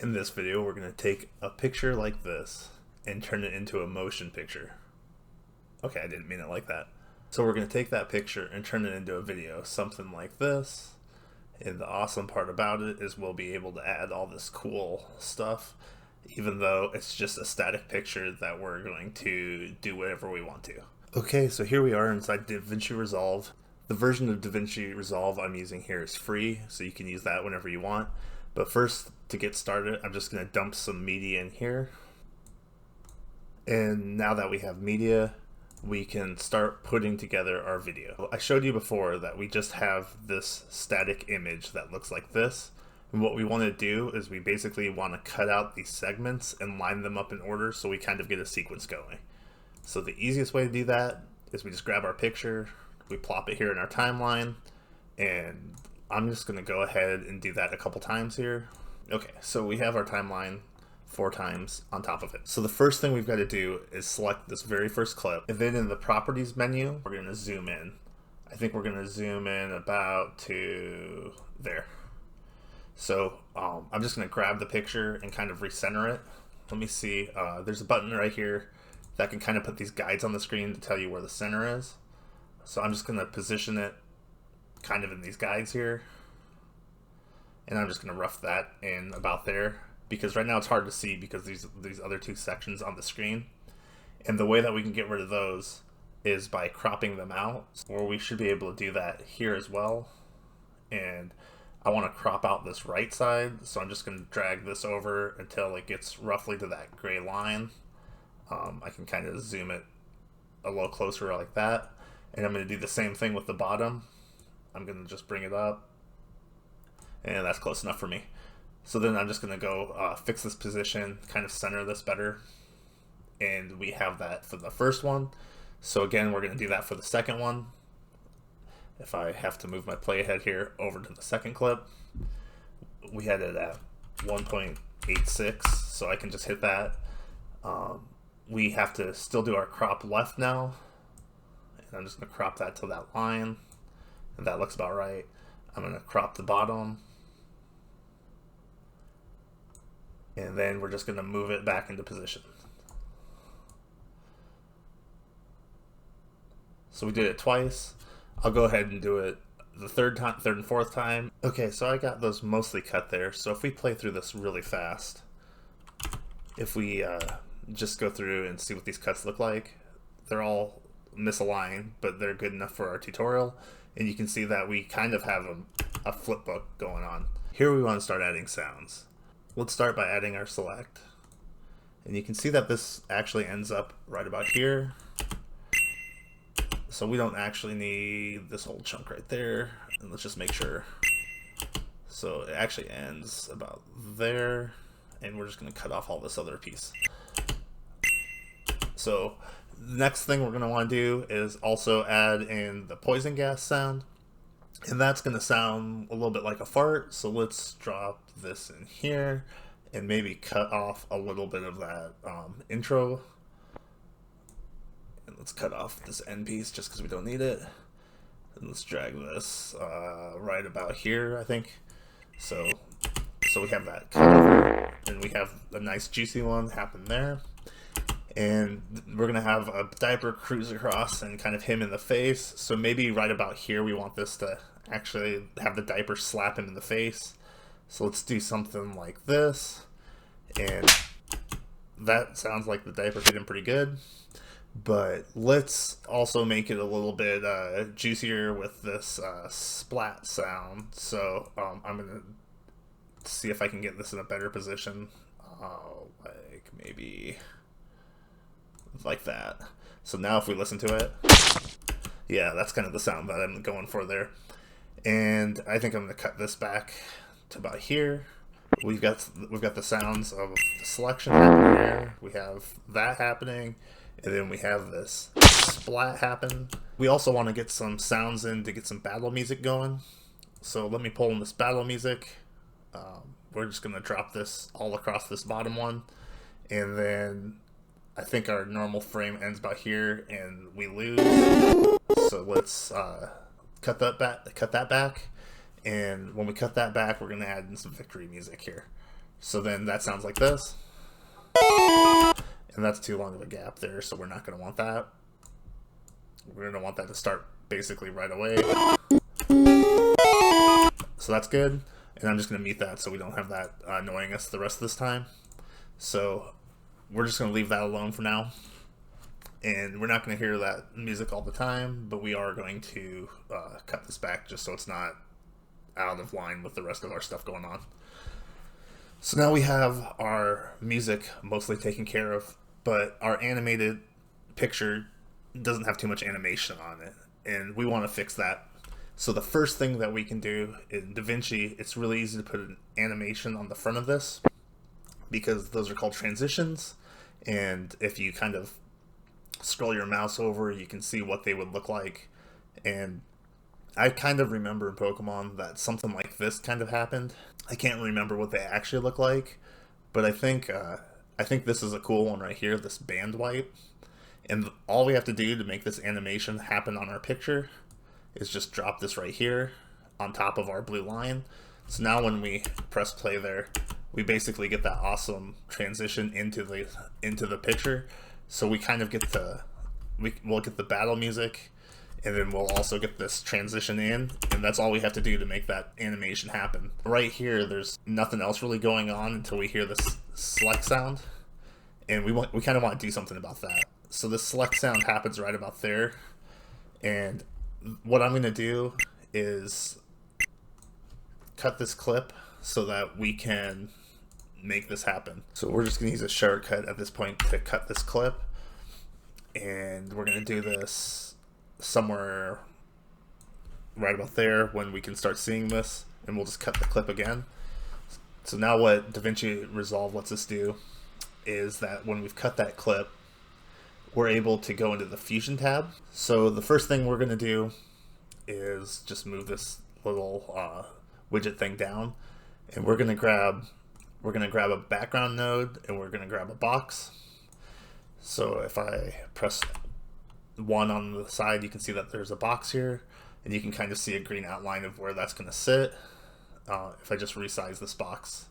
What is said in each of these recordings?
In this video, we're going to take a picture like this and turn it into a motion picture. Okay, I didn't mean it like that. So we're going to take that picture and turn it into a video, something like this. And the awesome part about it is we'll be able to add all this cool stuff, even though it's just a static picture that we're going to do whatever we want to. Okay, so here we are inside Davinci Resolve. The version of Davinci Resolve I'm using here is free, so you can use that whenever you want. But first, to get started, I'm just going to dump some media in here. And now that we have media, we can start putting together our video. I showed you before that we just have this static image that looks like this. And what we want to do is we basically want to cut out these segments and line them up in order so we kind of get a sequence going. So the easiest way to do that is we just grab our picture, we plop it here in our timeline, and I'm just going to go ahead and do that a couple times here. Okay, so we have our timeline 4 times on top of it. So the first thing we've got to do is select this very first clip, and then in the properties menu, we're going to zoom in. I think we're going to zoom in about to there. So I'm just going to grab the picture and kind of recenter it. Let me see, there's a button right here that can kind of put these guides on the screen to tell you where the center is. So I'm just going to position it kind of in these guides here, and I'm just going to rough that in about there, because right now it's hard to see because these other 2 sections on the screen, and the way that we can get rid of those is by cropping them out, or we should be able to do that here as well. And I want to crop out this right side, so I'm just going to drag this over until it gets roughly to that gray line. I can kind of zoom it a little closer like that, and I'm going to do the same thing with the bottom. I'm going to just bring it up, and that's close enough for me. So then I'm just going to go fix this position, kind of center this better, and we have that for the first one. So again, we're going to do that for the second one. If I have to move my playhead here over to the second clip, we had it at 1.86, so I can just hit that. We have to still do our crop left now, and I'm just going to crop that to that line. And that looks about right. I'm going to crop the bottom, and then we're just going to move it back into position. So we did it twice. I'll go ahead and do it the third and fourth time. Okay, so I got those mostly cut there. So if we play through this really fast, if we just go through and see what these cuts look like, they're all misaligned, but they're good enough for our tutorial. And you can see that we kind of have a flip book going on. Here we want to start adding sounds. Let's start by adding our select. And you can see that this actually ends up right about here. So we don't actually need this whole chunk right there. And let's just make sure. So it actually ends about there. And we're just going to cut off all this other piece. So the next thing we're going to want to do is also add in the poison gas sound, and that's going to sound a little bit like a fart. So let's drop this in here and maybe cut off a little bit of that intro, and let's cut off this end piece just because we don't need it. And let's drag this right about here, I think. So we have that cut over, and we have a nice juicy one happen there. And we're going to have a diaper cruise across and kind of him in the face. So maybe right about here we want this to actually have the diaper slap him in the face. So let's do something like this. And that sounds like the diaper hit him pretty good. But let's also make it a little bit juicier with this splat sound. So I'm going to see if I can get this in a better position. Like maybe like that. So now if we listen to it, yeah, that's kind of the sound that I'm going for there. And I think I'm going to cut this back to about here. We've got the sounds of the selection happening there. We have that happening, and then we have this splat happen. We also want to get some sounds in to get some battle music going. So let me pull in this battle music. We're just going to drop this all across this bottom one, and then I think our normal frame ends about here, and we lose. So let's cut that back, and when we cut that back, we're going to add in some victory music here. So then that sounds like this. And that's too long of a gap there, so we're not going to want that. We're going to want that to start basically right away. So that's good. And I'm just going to mute that so we don't have that annoying us the rest of this time. So we're just going to leave that alone for now. And we're not going to hear that music all the time, but we are going to cut this back just so it's not out of line with the rest of our stuff going on. So now we have our music mostly taken care of, but our animated picture doesn't have too much animation on it, and we want to fix that. So the first thing that we can do in DaVinci, it's really easy to put an animation on the front of this because those are called transitions, and if you kind of scroll your mouse over, you can see what they would look like. And I kind of remember in Pokemon that something like this kind of happened. I can't remember what they actually look like, but I think this is a cool one right here, this band wipe. And all we have to do to make this animation happen on our picture is just drop this right here on top of our blue line. So now when we press play there, we basically get that awesome transition into the picture. So we kind of get we'll get the battle music, and then we'll also get this transition in, and that's all we have to do to make that animation happen. Right here, there's nothing else really going on until we hear this select sound, and we kind of want to do something about that. So this select sound happens right about there, and what I'm going to do is cut this clip so that we can make this happen. So we're just going to use a shortcut at this point to cut this clip, and we're going to do this somewhere right about there when we can start seeing this, and we'll just cut the clip again. So now what Davinci Resolve lets us do is that when we've cut that clip, we're able to go into the Fusion tab. So the first thing we're going to do is just move this little widget thing down, and we're going to grab a background node, and we're going to grab a box. So if I press 1 on the side, you can see that there's a box here, and you can kind of see a green outline of where that's going to sit. If I just resize this box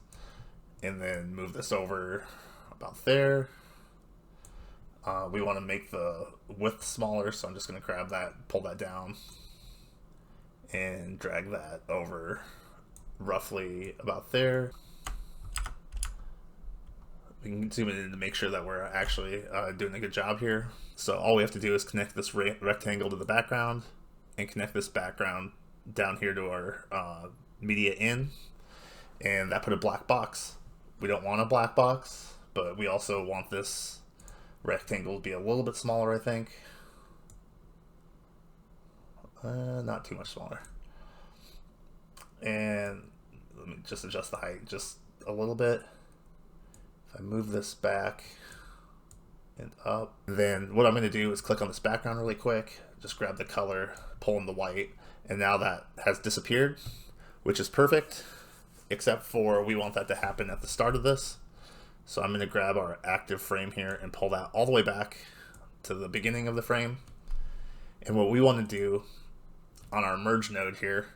and then move this over about there, we want to make the width smaller, so I'm just going to grab that, pull that down, and drag that over roughly about there. We can zoom in to make sure that we're actually doing a good job here. So all we have to do is connect this rectangle to the background and connect this background down here to our media in, and that put a black box. We don't want a black box, but we also want this rectangle to be a little bit smaller, I think. Not too much smaller. And let me just adjust the height just a little bit. If I move this back and up, then what I'm going to do is click on this background really quick, just grab the color, pull in the white, and now that has disappeared, which is perfect, except for we want that to happen at the start of this. So I'm going to grab our active frame here and pull that all the way back to the beginning of the frame. And what we want to do on our merge node here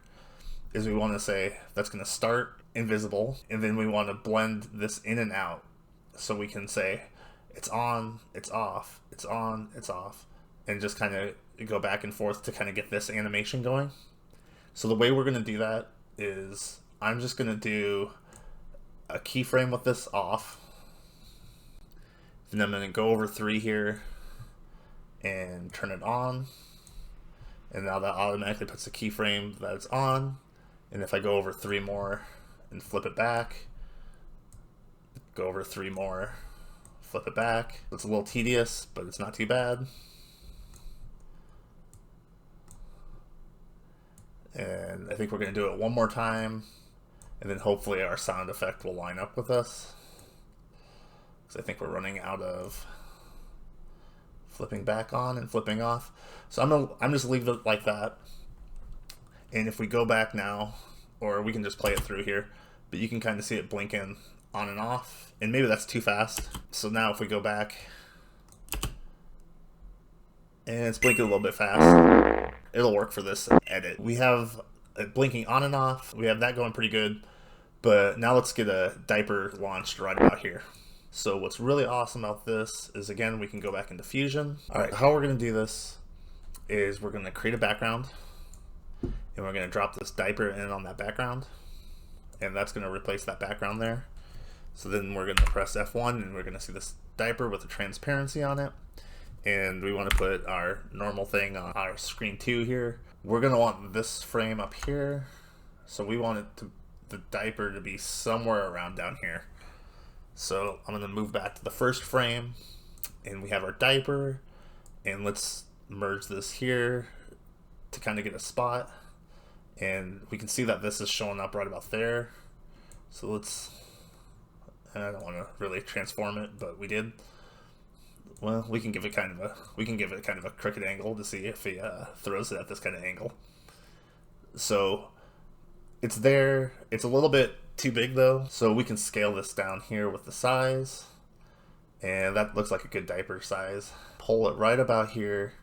is we want to say that's going to start invisible, and then we want to blend this in and out. So we can say it's on, it's off, it's on, it's off, and just kind of go back and forth to kind of get this animation going. So the way we're going to do that is I'm just going to do a keyframe with this off. Then I'm going to go over 3 here and turn it on. And now that automatically puts a keyframe that it's on. And if I go over 3 more and flip it back, go over 3 more, flip it back. It's a little tedious, but it's not too bad. And I think we're going to do it one more time, and then hopefully our sound effect will line up with us. Because I think we're running out of flipping back on and flipping off. So I'm just leave it like that. And if we go back now, or we can just play it through here, but you can kind of see it blinking on and off, and maybe that's too fast. So now if we go back, and it's blinking a little bit fast, it'll work for this edit. We have it blinking on and off, we have that going pretty good, But now let's get a diaper launched right about here. So what's really awesome about this is, again, we can go back into Fusion. All right, how we're gonna do this is we're gonna create a background, and we're gonna drop this diaper in on that background, and that's gonna replace that background there. So then we're gonna press F1, and we're gonna see this diaper with the transparency on it. And we want to put our normal thing on our screen 2 here. We're gonna want this frame up here. So we want the diaper to be somewhere around down here. So I'm gonna move back to the first frame, and we have our diaper, and let's merge this here to kind of get a spot. And we can see that this is showing up right about there. So let's, I don't want to really transform it, but we did. Well, we can give it kind of a crooked angle to see if he throws it at this kind of angle. So it's there. It's a little bit too big though, so we can scale this down here with the size, and that looks like a good diaper size. Pull it right about here,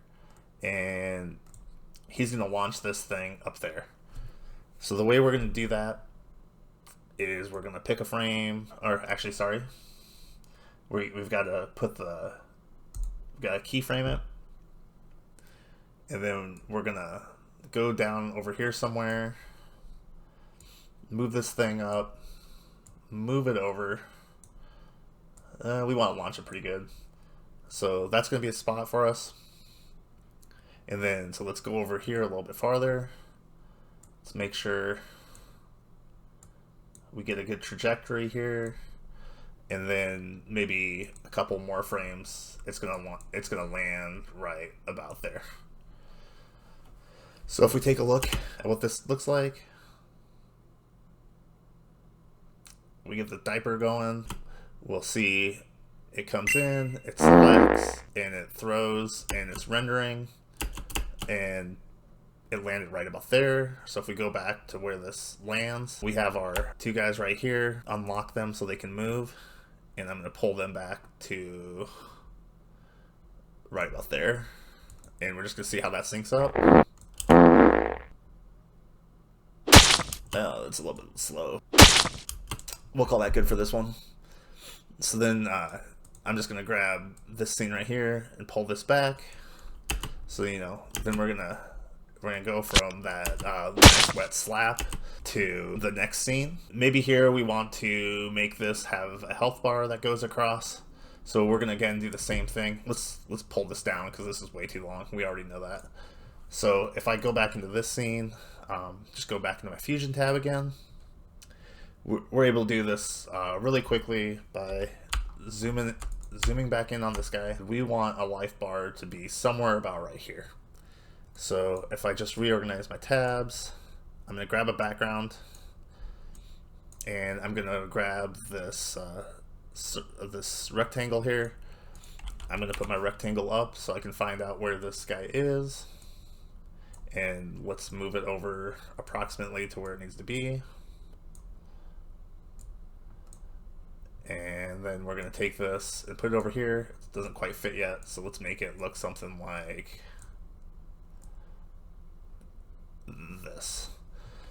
and he's gonna launch this thing up there. So the way we're gonna do that is we're gonna pick a frame, or actually, sorry, we've got to put the, we've got to keyframe it, and then we're gonna go down over here somewhere, move this thing up, move it over. We want to launch it pretty good, so that's gonna be a spot for us. And then, so let's go over here a little bit farther. Let's make sure we get a good trajectory here, and then maybe a couple more frames. It's gonna land right about there. So if we take a look at what this looks like, we get the diaper going. We'll see it comes in, it selects, and it throws, and it's rendering, and it landed right about there. So if we go back to where this lands, we have our two guys right here. Unlock them so they can move, and I'm going to pull them back to right about there, and we're just going to see how that syncs up. Oh, it's a little bit slow. We'll call that good for this one. So then I'm just going to grab this scene right here and pull this back. So, you know, then we're gonna go from that nice wet slap to the next scene. Maybe here we want to make this have a health bar that goes across. So we're gonna again do the same thing. Let's pull this down because this is way too long. We already know that. So if I go back into this scene, just go back into my Fusion tab again. We're able to do this really quickly by zooming back in on this guy. We want a life bar to be somewhere about right here. So if I just reorganize my tabs, I'm going to grab a background, and I'm going to grab this this rectangle here. I'm going to put my rectangle up so I can find out where this guy is, and let's move it over approximately to where it needs to be. And then we're going to take this and put it over here. It doesn't quite fit yet, so let's make it look something like this.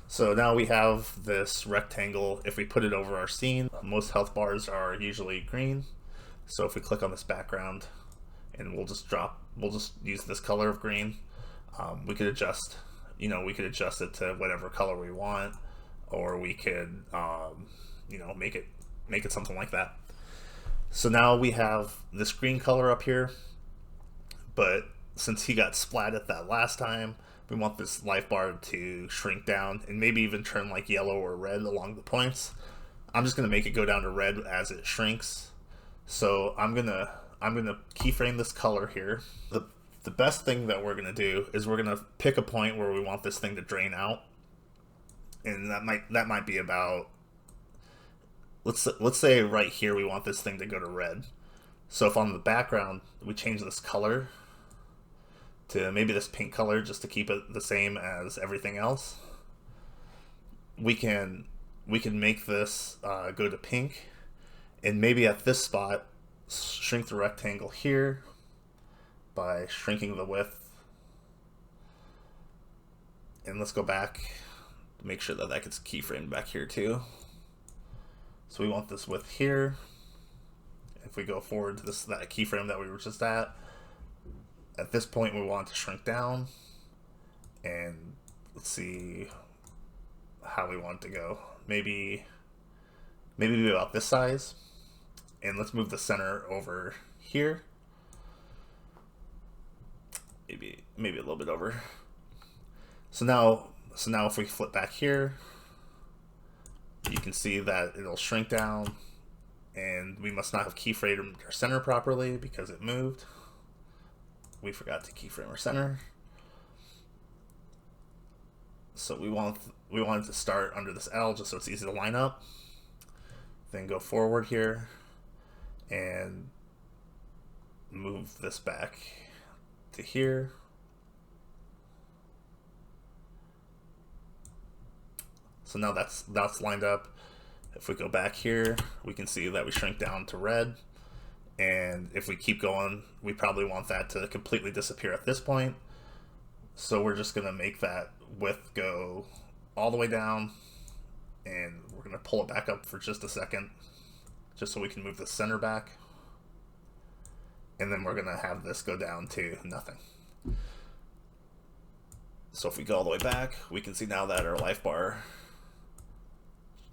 So now we have this rectangle. If we put it over our scene, most health bars are usually green. So if we click on this background, and we'll just use this color of green. We could adjust, we could adjust it to whatever color we want, or we could, make it something like that. So now we have this green color up here, but since he got splatted that last time, we want this life bar to shrink down and maybe even turn like yellow or red along the points. I'm just gonna make it go down to red as it shrinks. So I'm gonna keyframe this color here. The best thing that we're gonna do is we're gonna pick a point where we want this thing to drain out, and that might be about, let's say right here we want this thing to go to red. So if on the background we change this color to maybe this pink color just to keep it the same as everything else, we can make this go to pink, and maybe at this spot shrink the rectangle here by shrinking the width. And let's go back to make sure that gets keyframed back here too. So we want this width here. If we go forward to that keyframe that we were just at this point we want it to shrink down, and let's see how we want it to go. Maybe about this size, and let's move the center over here. Maybe a little bit over. So now if we flip back here, you can see that it'll shrink down, and we must not have keyframed our center properly because it moved. We forgot to keyframe our center. So we want it to start under this L just so it's easy to line up. Then go forward here and move this back to here. So now that's lined up. If we go back here, we can see that we shrink down to red. And if we keep going, we probably want that to completely disappear at this point. So we're just gonna make that width go all the way down, and we're gonna pull it back up for just a second, just so we can move the center back. And then we're gonna have this go down to nothing. So if we go all the way back, we can see now that our life bar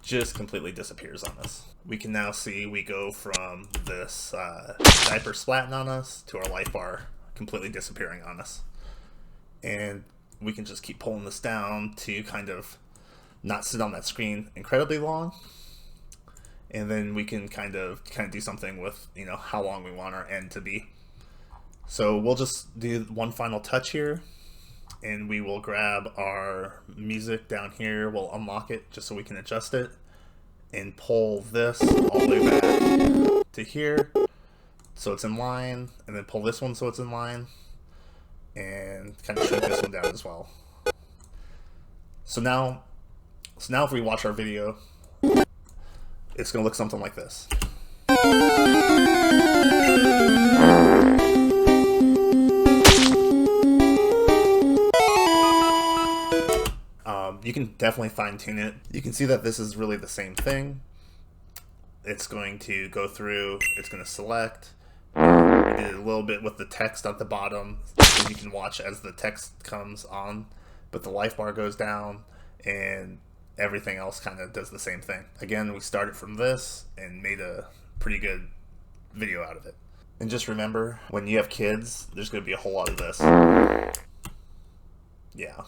just completely disappears on us. We can now see we go from this diaper splatting on us to our life bar completely disappearing on us. And we can just keep pulling this down to kind of not sit on that screen incredibly long. And then we can kind of do something with, you know, how long we want our end to be. So we'll just do one final touch here, and we will grab our music down here. We'll unlock it just so we can adjust it, and pull this all the way back to here so it's in line, and then pull this one so it's in line, and kind of shrink this one down as well. So now if we watch our video, it's going to look something like this. You can definitely fine tune it. You can see that this is really the same thing. It's going to go through, it's going to select. We did a little bit with the text at the bottom, so you can watch as the text comes on, but the life bar goes down, and everything else kind of does the same thing. Again, we started from this and made a pretty good video out of it. And just remember, when you have kids, there's going to be a whole lot of this. Yeah.